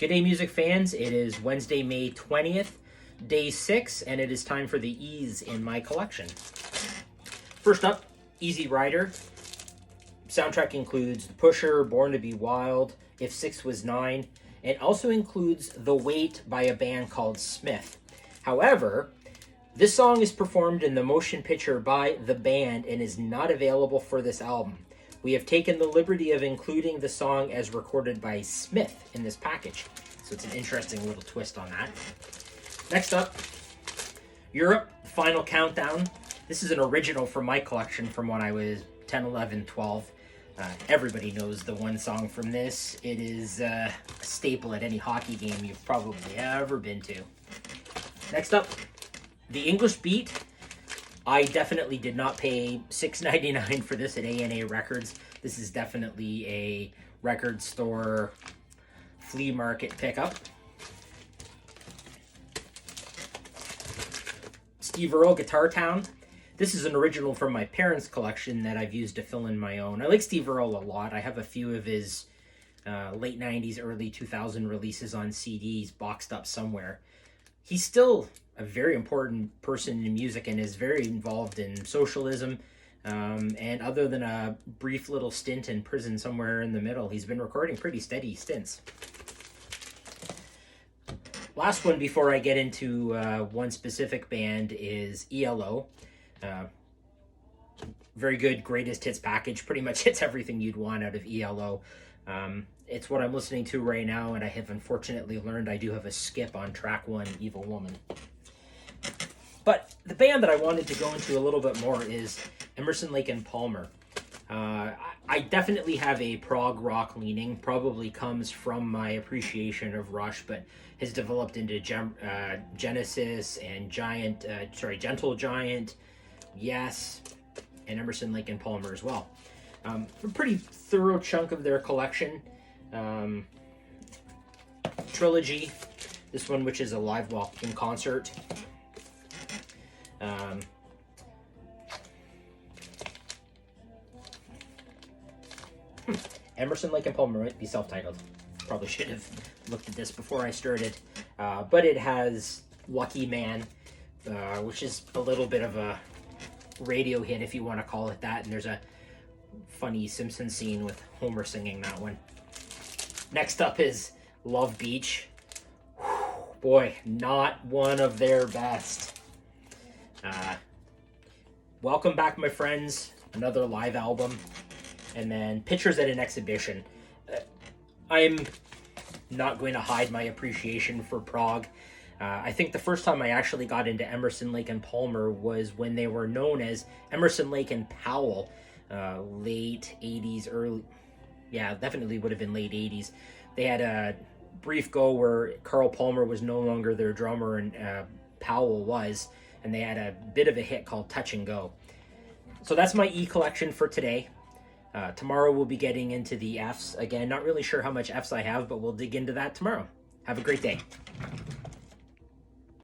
G'day music fans, it is Wednesday, May 20th, day 6, and it is time for the E's in my collection. First up, Easy Rider. Soundtrack includes The Pusher, Born to Be Wild, If 6 Was 9, and also includes The Wait by a band called Smith. However, this song is performed in the motion picture by the band and is not available for this album. We have taken the liberty of including the song as recorded by Smith in this package. So it's an interesting little twist on that. Next up, Europe, Final Countdown. This is an original from my collection from when I was 10, 11, 12. Everybody knows the one song from this. It is a staple at any hockey game you've probably ever been to. Next up, The English Beat. I definitely did not pay $6.99 for this at A&A Records. This is definitely a record store flea market pickup. Steve Earle, Guitar Town. This is an original from my parents' collection that I've used to fill in my own. I like Steve Earle a lot. I have a few of his late 90s, early 2000 releases on CDs boxed up somewhere. He's still a very important person in music and is very involved in socialism. And other than a brief little stint in prison somewhere in the middle, he's been recording pretty steady stints. Last one before I get into one specific band is ELO. Very good greatest hits package. Pretty much hits everything you'd want out of ELO. It's what I'm listening to right now, and I have unfortunately learned I do have a skip on track 1, Evil Woman. But the band that I wanted to go into a little bit more is Emerson, Lake and Palmer. I definitely have a prog rock leaning, probably comes from my appreciation of Rush, but has developed into Genesis and Gentle Giant, Yes, and Emerson, Lake and Palmer as well. A pretty thorough chunk of their collection. Trilogy, this one which is a live walk-in concert. Emerson, Lake and Palmer might be self-titled. Probably should have looked at this before I started. But it has Lucky Man, which is a little bit of a radio hit, if you want to call it that. And there's a funny Simpsons scene with Homer singing that one. Next up is Love Beach. Boy, not one of their best. Welcome Back, My Friends, another live album. And then Pictures at an Exhibition. I'm not going to hide my appreciation for prog. I think the first time I actually got into Emerson, Lake and Palmer was when they were known as Emerson, Lake and Powell. Late 80s, definitely would have been late 80s. They had a brief go where Carl Palmer was no longer their drummer and Powell was, and they had a bit of a hit called Touch and Go. So that's my E collection for today. Tomorrow we'll be getting into the Fs. Again, not really sure how much Fs I have, but we'll dig into that tomorrow. Have a great day.